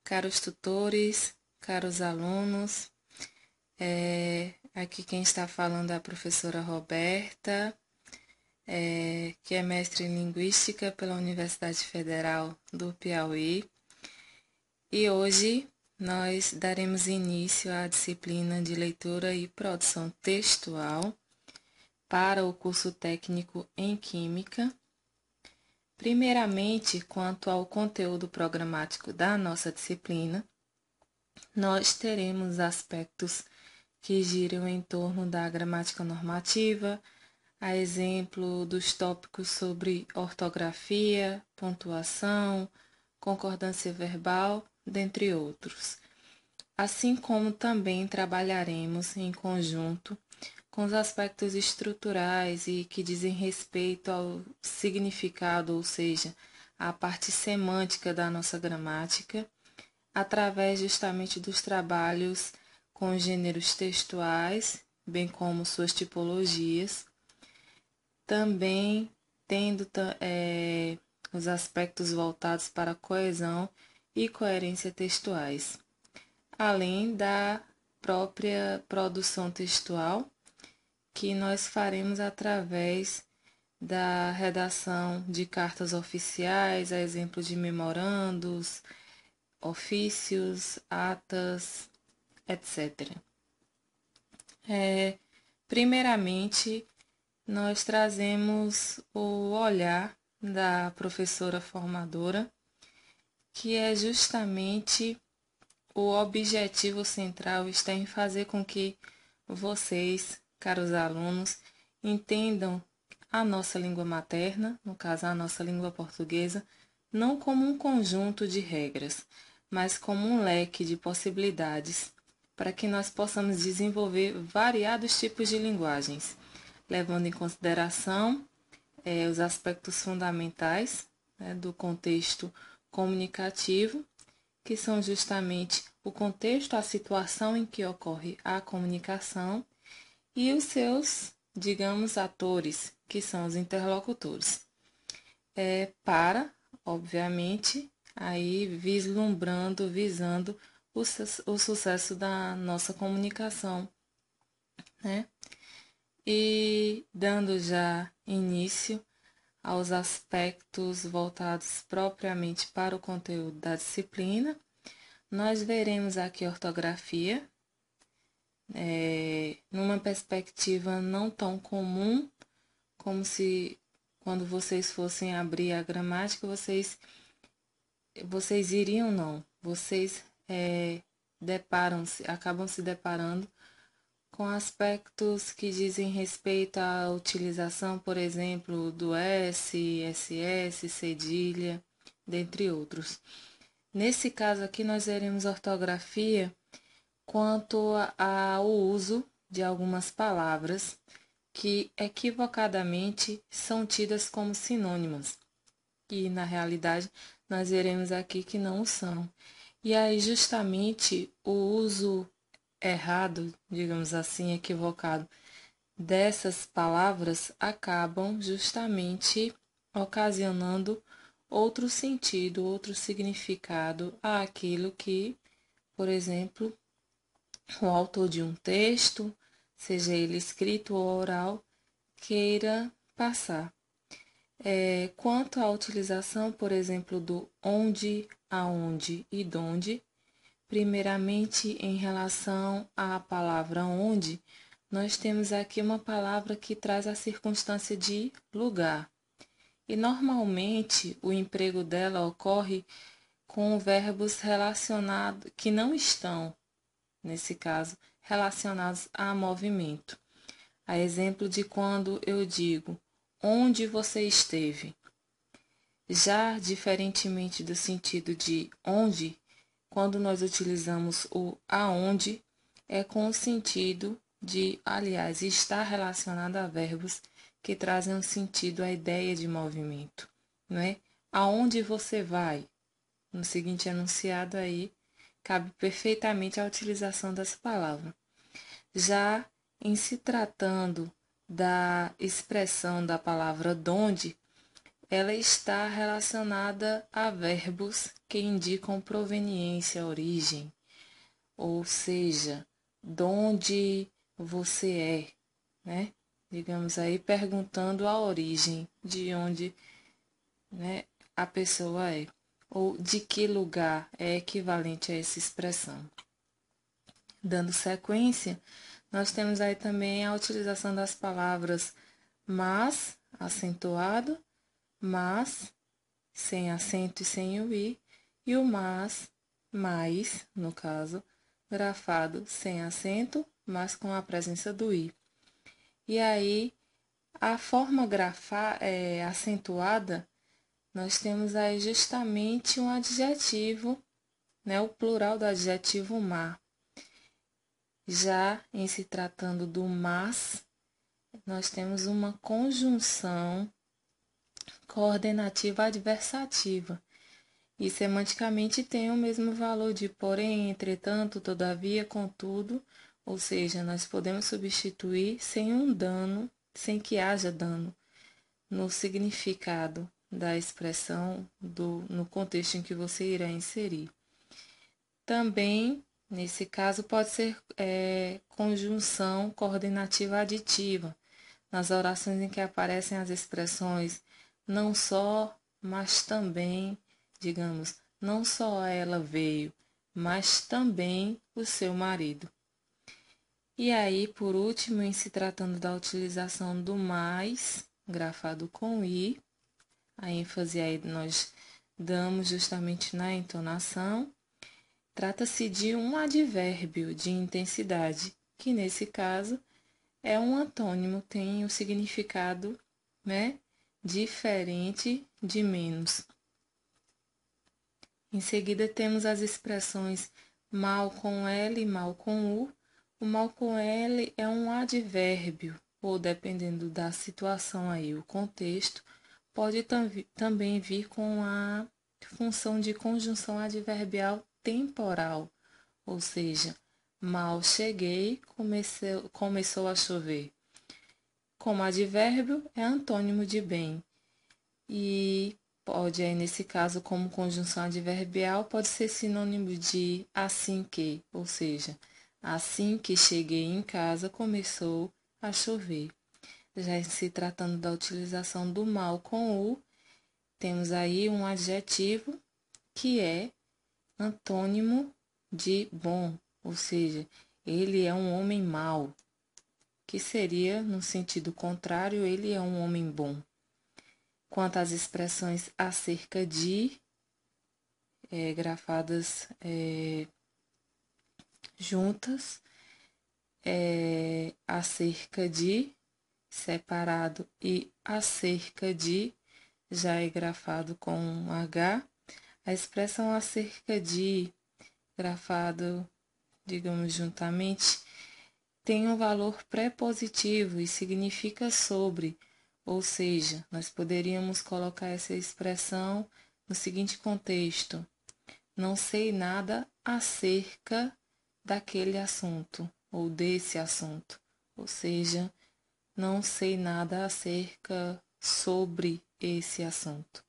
caros tutores, caros alunos. Aqui quem está falando é a professora Roberta, que é mestre em Linguística pela Universidade Federal do Piauí. E hoje nós daremos início à disciplina de leitura e produção textual para o curso técnico em Química. Primeiramente, quanto ao conteúdo programático da nossa disciplina, nós teremos aspectos que giram em torno da gramática normativa, a exemplo dos tópicos sobre ortografia, pontuação, concordância verbal, dentre outros. Assim como também trabalharemos em conjunto com os aspectos estruturais e que dizem respeito ao significado, ou seja, à parte semântica da nossa gramática, através justamente dos trabalhos com gêneros textuais, bem como suas tipologias, também tendo os aspectos voltados para a coesão e coerência textuais, além da própria produção textual, que nós faremos através da redação de cartas oficiais, a exemplo de memorandos, ofícios, atas, etc. Primeiramente, nós trazemos o olhar da professora formadora, que é justamente o objetivo central está em fazer com que vocês, caros alunos, entendam a nossa língua materna, no caso a nossa língua portuguesa, não como um conjunto de regras, mas como um leque de possibilidades para que nós possamos desenvolver variados tipos de linguagens, levando em consideração os aspectos fundamentais do contexto comunicativo, que são justamente o contexto, a situação em que ocorre a comunicação e os seus, digamos, atores, que são os interlocutores. Para, obviamente, aí visando o sucesso da nossa comunicação, né? E dando já início aos aspectos voltados propriamente para o conteúdo da disciplina, nós veremos aqui ortografia, numa perspectiva não tão comum, como se quando vocês fossem abrir a gramática, vocês iriam não, vocês acabam se deparando com aspectos que dizem respeito à utilização, por exemplo, do S, SS, cedilha, dentre outros. Nesse caso aqui, nós veremos ortografia quanto ao uso de algumas palavras que equivocadamente são tidas como sinônimas, e na realidade nós veremos aqui que não o são. E aí justamente o uso errado, digamos assim, equivocado dessas palavras acabam justamente ocasionando outro sentido, outro significado àquilo que, por exemplo, o autor de um texto, seja ele escrito ou oral, queira passar. Quanto à utilização, por exemplo, do onde, aonde e donde, primeiramente em relação à palavra onde, nós temos aqui uma palavra que traz a circunstância de lugar. E normalmente o emprego dela ocorre com verbos relacionados que não estão, nesse caso, relacionados a movimento. A exemplo de quando eu digo onde você esteve. Já diferentemente do sentido de onde, quando nós utilizamos o aonde, é com o sentido de, aliás, estar relacionado a verbos que trazem um sentido à ideia de movimento, não é? Aonde você vai? No seguinte enunciado aí, cabe perfeitamente a utilização dessa palavra. Já em se tratando da expressão da palavra donde, ela está relacionada a verbos que indicam proveniência, origem, ou seja, de onde você é, né? Digamos aí, perguntando a origem de onde, né, a pessoa é, ou de que lugar é equivalente a essa expressão. Dando sequência, nós temos aí também a utilização das palavras mas, acentuado, mas, sem acento e sem o i, e o mas, mais, no caso, grafado sem acento, mas com a presença do i. E aí, a forma acentuada, nós temos aí justamente um adjetivo, né, o plural do adjetivo mar. Já em se tratando do mas, nós temos uma conjunção coordenativa adversativa. E semanticamente tem o mesmo valor de porém, entretanto, todavia, contudo, ou seja, nós podemos substituir sem um dano, sem que haja dano no significado da expressão no contexto em que você irá inserir. Também, nesse caso, pode ser conjunção coordenativa aditiva, nas orações em que aparecem as expressões não só, mas também, digamos, não só ela veio, mas também o seu marido. E aí, por último, em se tratando da utilização do mais, grafado com i, a ênfase aí nós damos justamente na entonação, trata-se de um advérbio de intensidade, que nesse caso é um antônimo, tem o significado, né, diferente de menos. Em seguida, temos as expressões mal com L e mal com U. O mal com L é um advérbio, ou dependendo da situação aí, o contexto, pode também vir com a função de conjunção adverbial temporal, ou seja, mal cheguei, começou a chover. Como advérbio, é antônimo de bem. E pode, aí, nesse caso, como conjunção adverbial, pode ser sinônimo de assim que, ou seja, assim que cheguei em casa, começou a chover. Já se tratando da utilização do mal com u, temos aí um adjetivo que é antônimo de bom, ou seja, ele é um homem mau, que seria, no sentido contrário, ele é um homem bom. Quanto às expressões acerca de, grafadas juntas, acerca de, separado, e acerca de, já é grafado com um H. A expressão acerca de, grafado, digamos, juntamente, tem um valor prepositivo e significa sobre, ou seja, nós poderíamos colocar essa expressão no seguinte contexto: não sei nada acerca daquele assunto ou desse assunto, ou seja, não sei nada acerca sobre esse assunto.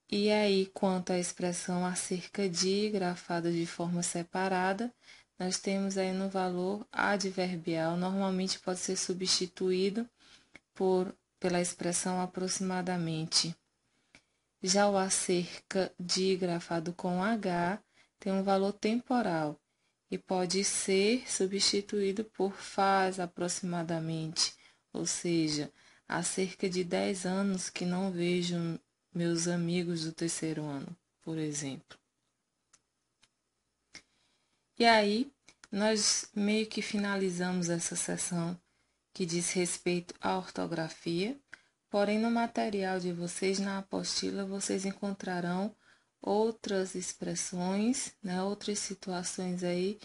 E aí, quanto à expressão acerca de, grafada de forma separada, nós temos aí no valor adverbial, normalmente pode ser substituído pela expressão aproximadamente. Já o acerca de, grafado com H, tem um valor temporal e pode ser substituído por faz aproximadamente, ou seja, há cerca de 10 anos que não vejo meus amigos do terceiro ano, por exemplo. E aí, nós meio que finalizamos essa sessão que diz respeito à ortografia, porém no material de vocês, na apostila, vocês encontrarão outras expressões, né, outras situações aí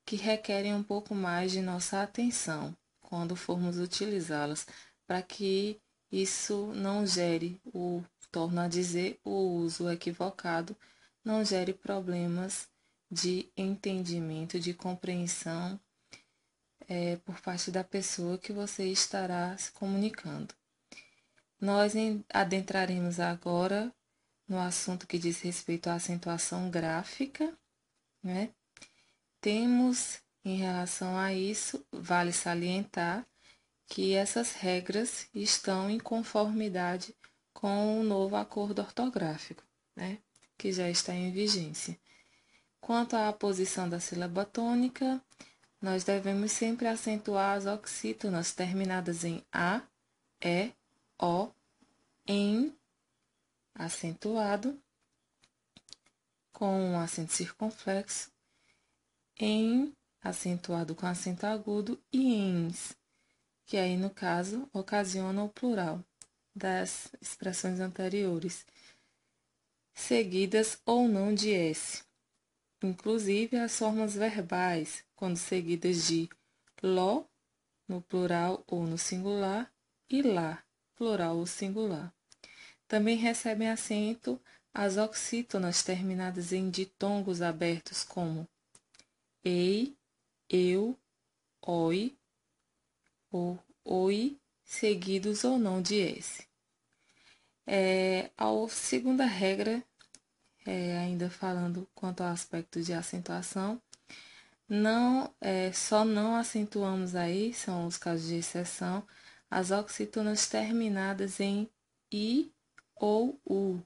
que requerem um pouco mais de nossa atenção quando formos utilizá-las, para que isso não gere, torno a dizer, o uso equivocado, não gere problemas de entendimento, de compreensão por parte da pessoa que você estará se comunicando. Nós adentraremos agora no assunto que diz respeito à acentuação gráfica, né? Temos, em relação a isso, vale salientar que essas regras estão em conformidade com o novo acordo ortográfico, né? Que já está em vigência. Quanto à posição da sílaba tônica, nós devemos sempre acentuar as oxítonas terminadas em A, E, O, em, acentuado, com um acento circunflexo, em, acentuado com acento agudo, e ens, que aí, no caso, ocasiona o plural das expressões anteriores, seguidas ou não de S. Inclusive as formas verbais, quando seguidas de lo, no plural ou no singular, e lá, plural ou singular. Também recebem acento as oxítonas terminadas em ditongos abertos, como ei, eu, oi, ou oi, seguidos ou não de S. A segunda regra, ainda falando quanto ao aspecto de acentuação, só não acentuamos aí, são os casos de exceção, as oxítonas terminadas em I ou U,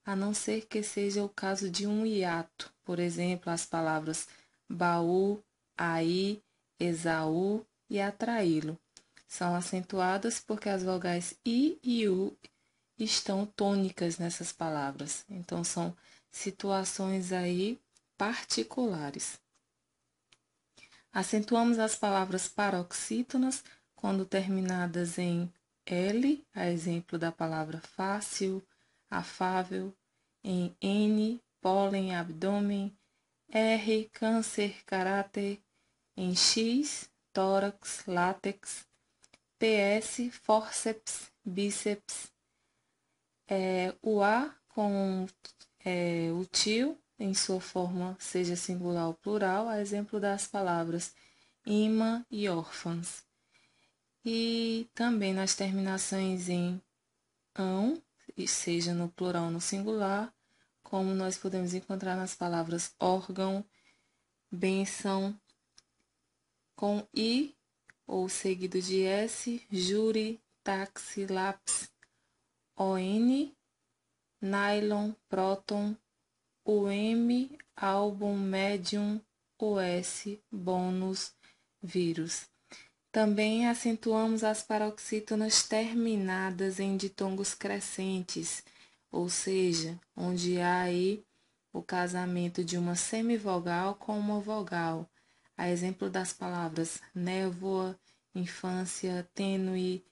a não ser que seja o caso de um hiato, por exemplo, as palavras baú, aí, Esaú e atraí-lo. São acentuadas porque as vogais I e U estão tônicas nessas palavras. Então, são situações aí particulares. Acentuamos as palavras paroxítonas quando terminadas em L, a exemplo da palavra fácil, afável, em N, pólen, abdômen, R, câncer, caráter, em X, tórax, látex, PS, fórceps, bíceps, o A com o tio, em sua forma, seja singular ou plural, a exemplo das palavras imã e órfãs. E também nas terminações em ão, seja no plural ou no singular, como nós podemos encontrar nas palavras órgão, bênção, com i ou seguido de s, júri, táxi, lápis, on, nylon, próton, o M, álbum, médium, o S, bônus, vírus. Também acentuamos as paroxítonas terminadas em ditongos crescentes, ou seja, onde há aí o casamento de uma semivogal com uma vogal, a exemplo das palavras névoa, infância, tênue,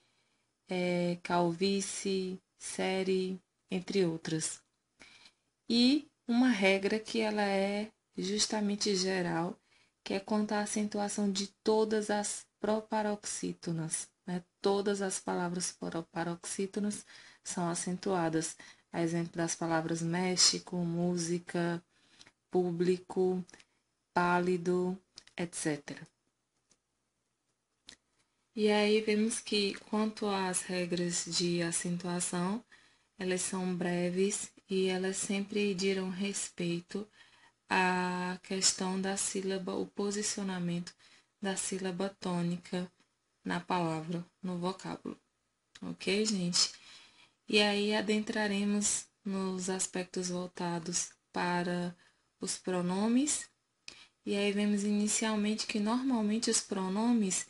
calvície, série, entre outras. E uma regra que ela é justamente geral, que é quanto à acentuação de todas as proparoxítonas, né? Todas as palavras proparoxítonas são acentuadas, a exemplo das palavras México, música, público, pálido, etc. E aí vemos que, quanto às regras de acentuação, elas são breves e elas sempre dirão respeito à questão da sílaba, o posicionamento da sílaba tônica na palavra, no vocábulo. Ok, gente? E aí adentraremos nos aspectos voltados para os pronomes. E aí vemos inicialmente que normalmente os pronomes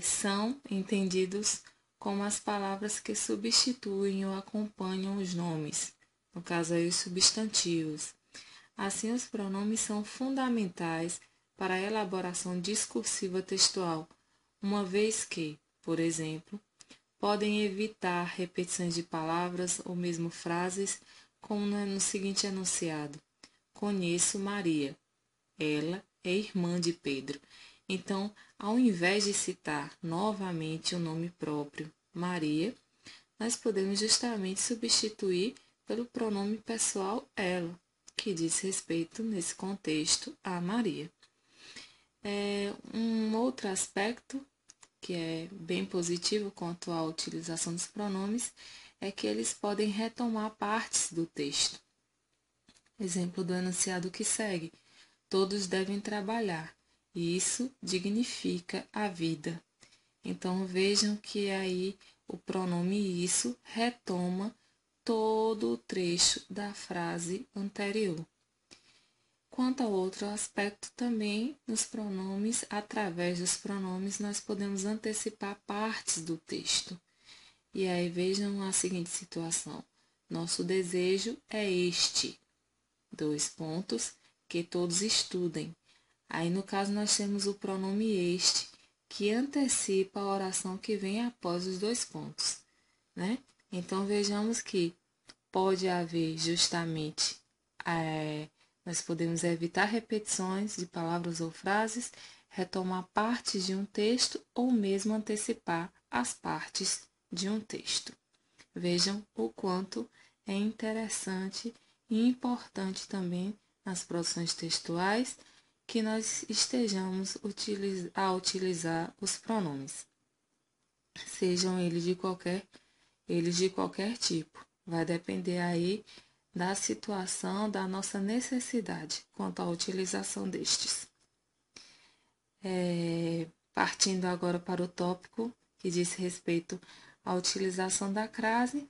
são entendidos como as palavras que substituem ou acompanham os nomes, no caso aí os substantivos. Assim, os pronomes são fundamentais para a elaboração discursiva textual, uma vez que, por exemplo, podem evitar repetições de palavras ou mesmo frases, como no seguinte enunciado: Conheço Maria, ela é irmã de Pedro. Então, ao invés de citar novamente o nome próprio, Maria, nós podemos justamente substituir pelo pronome pessoal ela, que diz respeito, nesse contexto, a Maria. Um outro aspecto que é bem positivo quanto à utilização dos pronomes é que eles podem retomar partes do texto. Exemplo do enunciado que segue: todos devem trabalhar, e isso dignifica a vida. Então vejam que aí o pronome isso retoma todo o trecho da frase anterior. Quanto ao outro aspecto, também nos pronomes, através dos pronomes, nós podemos antecipar partes do texto. E aí vejam a seguinte situação: nosso desejo é este, que todos estudem. Aí no caso nós temos o pronome este, que antecipa a oração que vem após os 2 pontos, né? Então vejamos que pode haver justamente, nós podemos evitar repetições de palavras ou frases, retomar partes de um texto ou mesmo antecipar as partes de um texto. Vejam o quanto é interessante e importante também nas produções textuais que nós estejamos a utilizar os pronomes, sejam eles de qualquer tipo. Vai depender aí da situação, da nossa necessidade quanto à utilização destes. Partindo agora para o tópico que diz respeito à utilização da crase,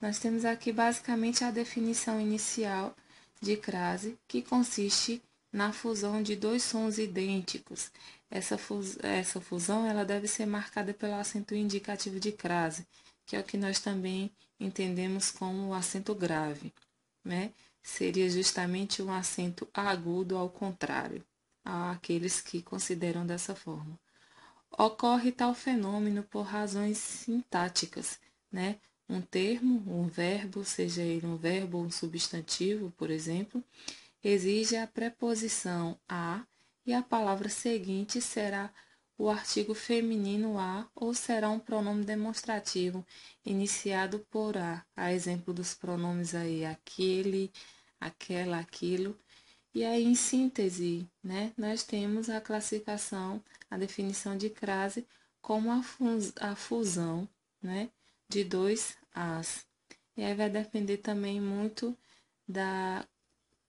nós temos aqui basicamente a definição inicial de crase, que consiste na fusão de 2 sons idênticos. Essa fusão ela deve ser marcada pelo acento indicativo de crase, que é o que nós também entendemos como o acento grave, né? Seria justamente um acento agudo ao contrário, àqueles que consideram dessa forma. Ocorre tal fenômeno por razões sintáticas, né? Um termo, um verbo, seja ele um verbo ou um substantivo, por exemplo, exige a preposição a e a palavra seguinte será o artigo feminino a ou será um pronome demonstrativo iniciado por a exemplo dos pronomes aí aquele, aquela, aquilo. E aí, em síntese, né, nós temos a classificação, a definição de crase como a fusão, né, de 2 as. E aí vai depender também muito da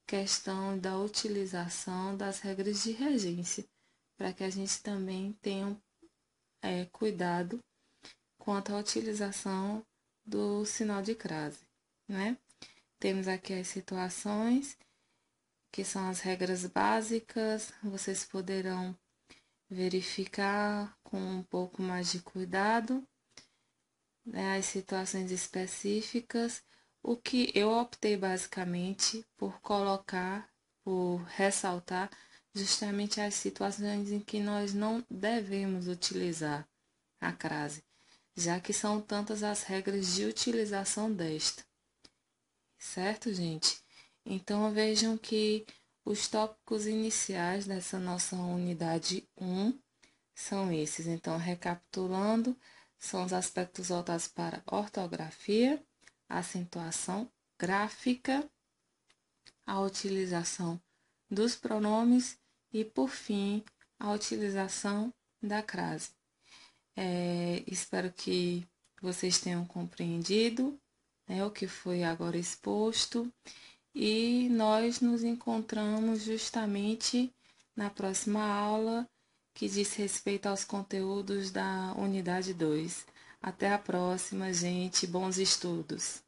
questão da utilização das regras de regência, para que a gente também tenha cuidado quanto à utilização do sinal de crase, né? Temos aqui as situações, que são as regras básicas, vocês poderão verificar com um pouco mais de cuidado, né, as situações específicas. O que eu optei basicamente por ressaltar justamente as situações em que nós não devemos utilizar a crase, já que são tantas as regras de utilização desta. Certo, gente? Então vejam que os tópicos iniciais dessa nossa unidade 1 são esses. Então, recapitulando, são os aspectos voltados para ortografia, acentuação gráfica, a utilização dos pronomes e, por fim, a utilização da crase. Espero que vocês tenham compreendido, né, o que foi agora exposto e nós nos encontramos justamente na próxima aula que diz respeito aos conteúdos da unidade 2. Até a próxima, gente. Bons estudos!